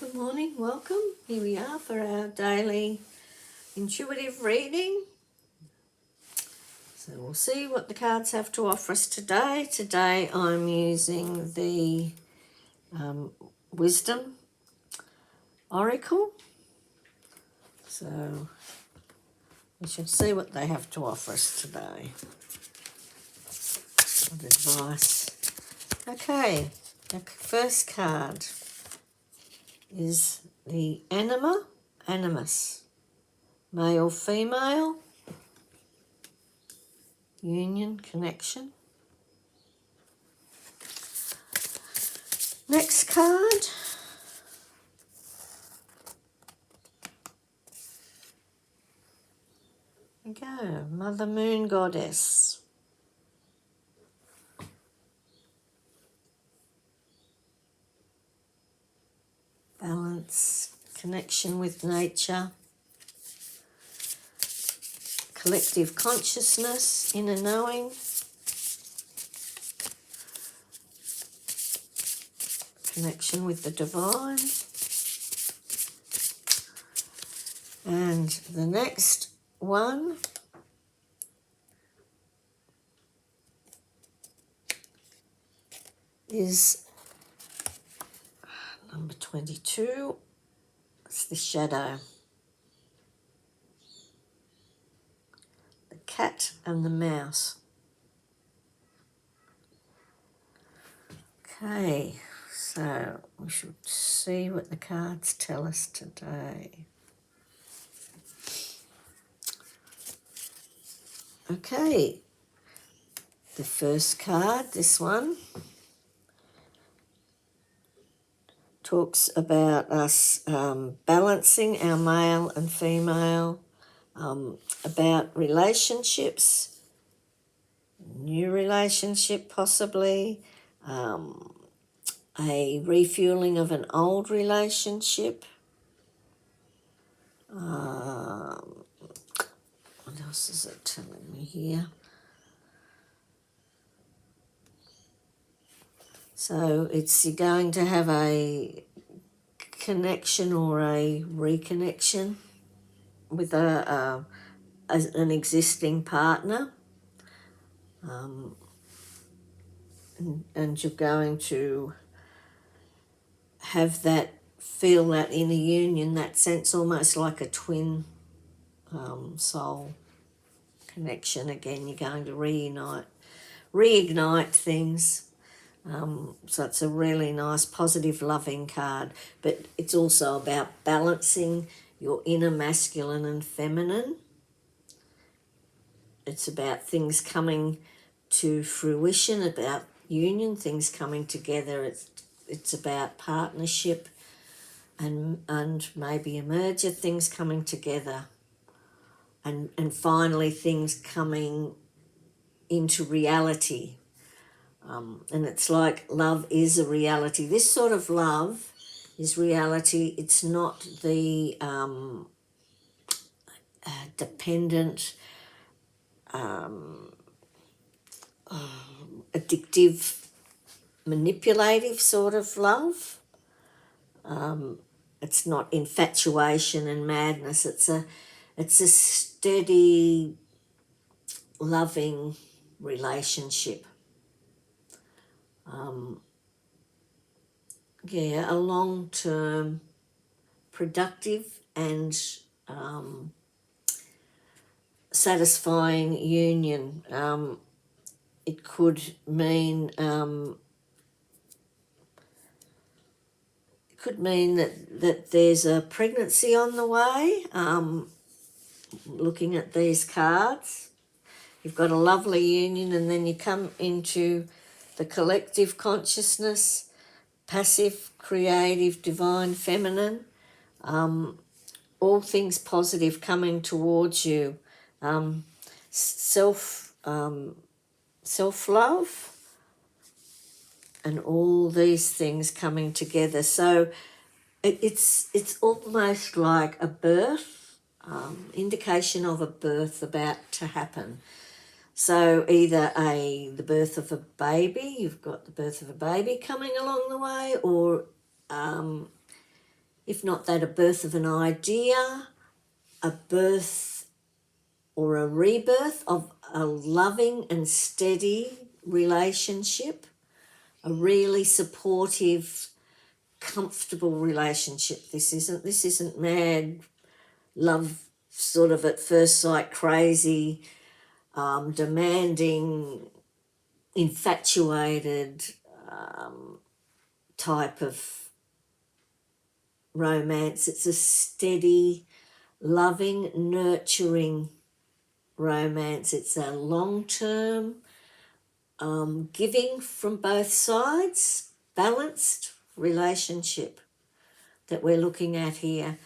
Good morning, welcome. Here we are for our daily intuitive reading. So we'll see what the cards have to offer us today. Today I'm using the Wisdom Oracle. So we shall see what they have to offer us today. What advice? Okay, the first card is the Animus. Male, female, union, connection. Next card. There we go. Mother Moon Goddess. Balance, connection with nature, collective consciousness, inner knowing, connection with the divine. And the next one is number 22. It's the shadow. The cat and the mouse. Okay, so we should see what the cards tell us today. Okay, the first card, this one, talks about us balancing our male and female, about relationships, new relationship possibly, a refueling of an old relationship. What else is it telling me here? So it's you're going to have a connection or a reconnection with an existing partner, and you're going to have that, feel that inner union, that sense almost like a twin soul connection again. You're going to reignite things. So it's a really nice, positive, loving card. But it's also about balancing your inner masculine and feminine. It's about things coming to fruition, about union, things coming together. It's about partnership and maybe a merger, things coming together. And finally things coming into reality. And it's like love is a reality. This sort of love is reality. It's not the dependent, addictive, manipulative sort of love. It's not infatuation and madness. It's a steady, loving relationship. A long-term, productive and satisfying union. It could mean that there's a pregnancy on the way. Looking at these cards, you've got a lovely union, and then you come into the collective consciousness, passive, creative, divine, feminine, all things positive coming towards you, self-love, and all these things coming together. So it's almost like a birth, indication of a birth about to happen. So either the birth of a baby, you've got the birth of a baby coming along the way, or if not that, a birth of an idea, a birth or a rebirth of a loving and steady relationship, a really supportive, comfortable relationship. This isn't mad love, sort of at first sight, crazy, demanding, infatuated type of romance. It's a steady, loving, nurturing romance. It's a long-term, giving from both sides, balanced relationship that we're looking at here.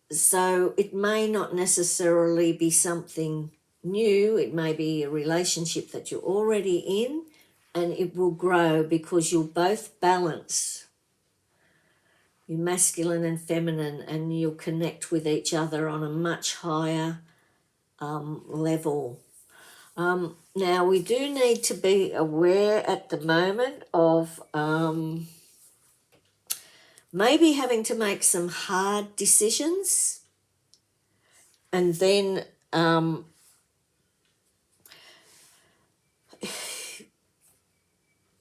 So it may not necessarily be something new. It may be a relationship that you're already in, and it will grow because you'll both balance your masculine and feminine, and you'll connect with each other on a much higher level. Now, we do need to be aware at the moment of maybe having to make some hard decisions, and then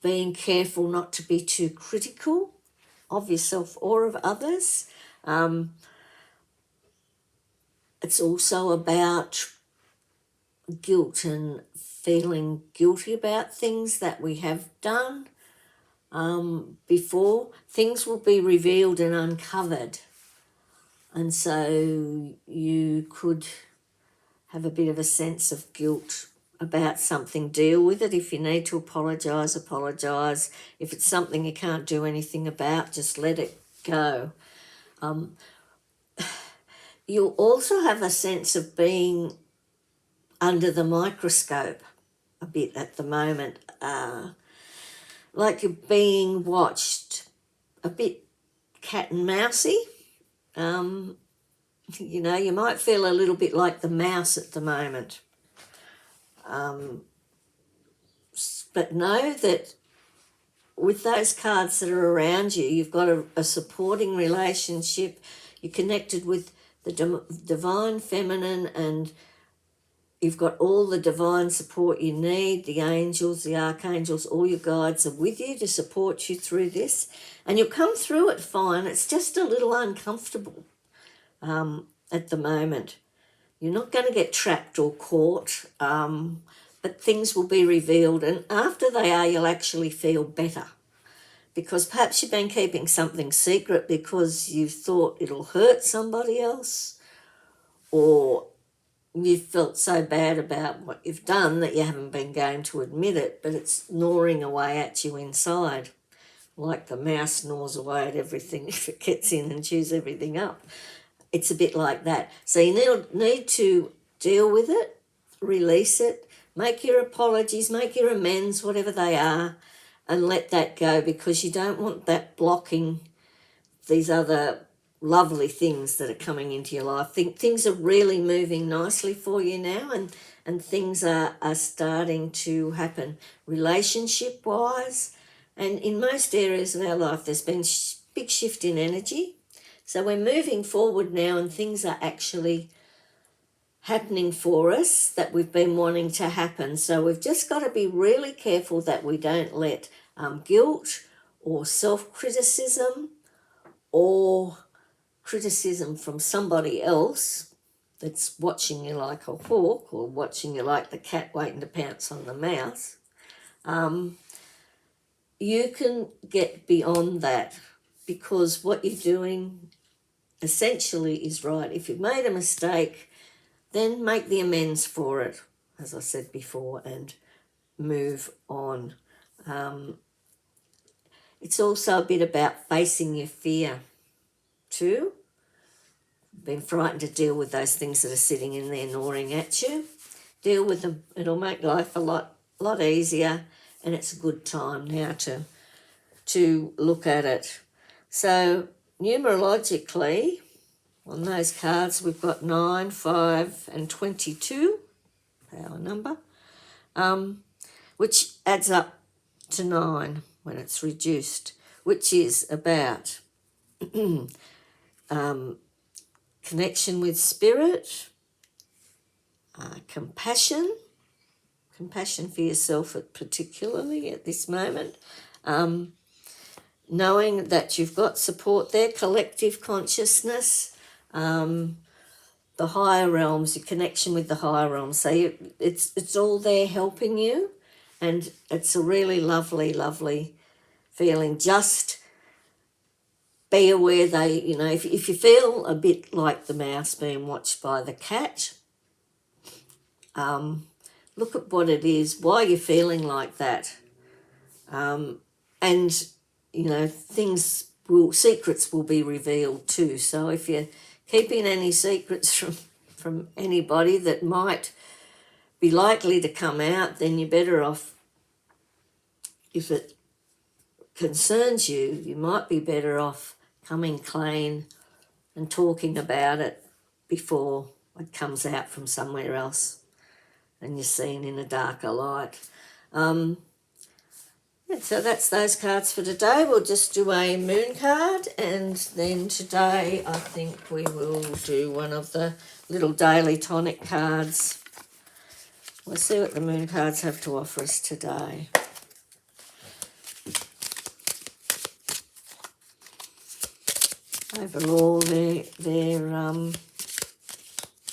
being careful not to be too critical of yourself or of others. It's also about guilt and feeling guilty about things that we have done before. Things will be revealed and uncovered, and so you could have a bit of a sense of guilt about something. Deal with it. If you need to apologise, apologise. If it's something you can't do anything about, just let it go. You'll also have a sense of being under the microscope a bit at the moment, like you're being watched, a bit cat and mousey. You know, you might feel a little bit like the mouse at the moment. But know that with those cards that are around you, you've got a supporting relationship. You're connected with the divine feminine, and you've got all the divine support you need. The angels, the archangels, all your guides are with you to support you through this. And you'll come through it fine. It's just a little uncomfortable at the moment. You're not going to get trapped or caught, but things will be revealed. And after they are, you'll actually feel better. Because perhaps you've been keeping something secret because you thought it'll hurt somebody else, or you felt so bad about what you've done that you haven't been going to admit it, but it's gnawing away at you inside, like the mouse gnaws away at everything if it gets in and chews everything up. It's a bit like that. So you need to deal with it, release it, make your apologies, make your amends, whatever they are, and let that go, because you don't want that blocking these other lovely things that are coming into your life. Things are really moving nicely for you now, and things are starting to happen relationship-wise. And in most areas of our life, there's been big shift in energy. So we're moving forward now, and things are actually happening for us that we've been wanting to happen. So we've just got to be really careful that we don't let guilt or self-criticism or criticism from somebody else that's watching you like a hawk or watching you like the cat waiting to pounce on the mouse. You can get beyond that, because what you're doing essentially is right. If you've made a mistake, then make the amends for it, as I said before, and move on. It's also a bit about facing your fear too. Been frightened to deal with those things that are sitting in there gnawing at you. Deal with them. It'll make life a lot easier, and it's a good time now to look at it. So numerologically, on those cards, we've got 9, 5, and 22, our number, which adds up to 9 when it's reduced, which is about connection with spirit, compassion for yourself particularly at this moment, knowing that you've got support there, collective consciousness, the higher realms, your connection with the higher realms. So it's all there helping you, and it's a really lovely, lovely feeling. Just be aware if you feel a bit like the mouse being watched by the cat, look at what it is, why you're feeling like that. And, secrets will be revealed too. So if you're keeping any secrets from anybody that might be likely to come out, then you're better off, if it concerns you, you might be better off coming clean and talking about it before it comes out from somewhere else and you're seen in a darker light. So that's those cards for today. We'll just do a moon card, and then today I think we will do one of the little daily tonic cards. We'll see what the moon cards have to offer us today. Overall, they're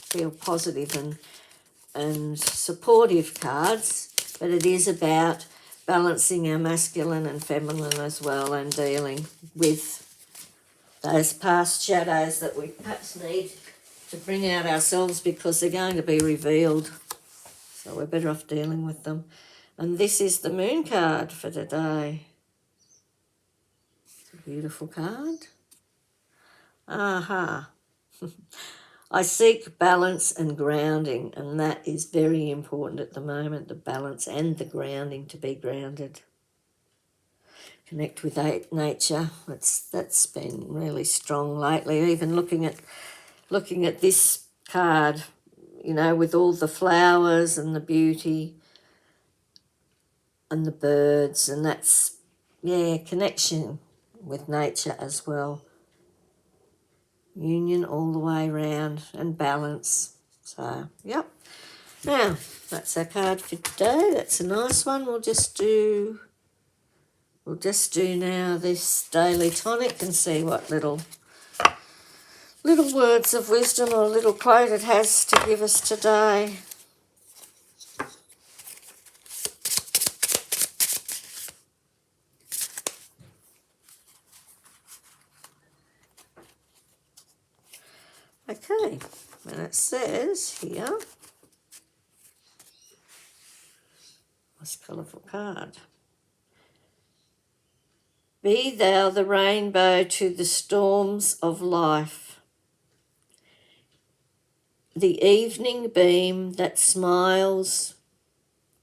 feel positive and supportive cards, but it is about balancing our masculine and feminine as well, and dealing with those past shadows that we perhaps need to bring out ourselves, because they're going to be revealed. So we're better off dealing with them. And this is the moon card for today. It's a beautiful card. Aha. I seek balance and grounding, and that is very important at the moment, the balance and the grounding, to be grounded. Connect with nature. That's been really strong lately. Even looking at this card, with all the flowers and the beauty and the birds, and that's, connection with nature as well. Union all the way around and balance. So, yep. Now, that's our card for today. That's a nice one. We'll just do now this daily tonic and see what little words of wisdom or a little quote it has to give us today. Okay, and it says here, this colourful card. Be thou the rainbow to the storms of life, the evening beam that smiles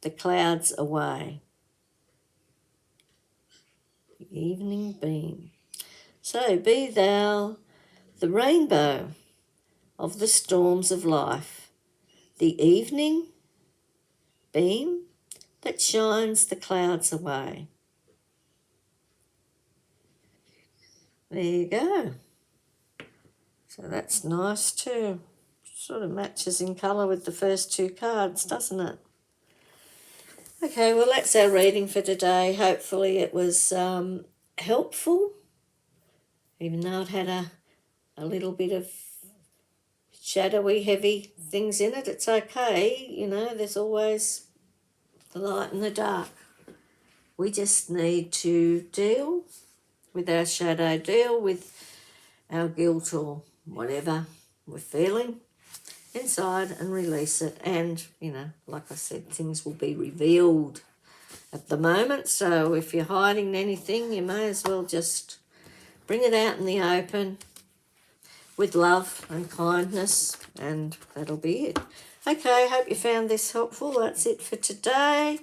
the clouds away. The evening beam. So be thou the rainbow of the storms of life, the evening beam that shines the clouds away. There you go. So that's nice too. Sort of matches in colour with the first two cards, doesn't it? Okay, well, that's our reading for today. Hopefully it was helpful, even though it had a little bit of shadowy, heavy things in it. It's okay, there's always the light and the dark. We just need to deal with our shadow, deal with our guilt or whatever we're feeling inside, and release it. And, like I said, things will be revealed at the moment. So if you're hiding anything, you may as well just bring it out in the open with love and kindness, and that'll be it. Okay, hope you found this helpful. That's it for today.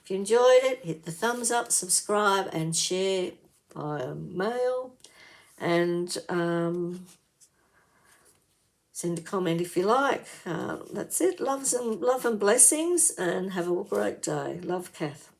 If you enjoyed it, hit the thumbs up, subscribe, and share via mail. And send a comment if you like. That's it. Love and blessings, and have a great day. Love, Kath.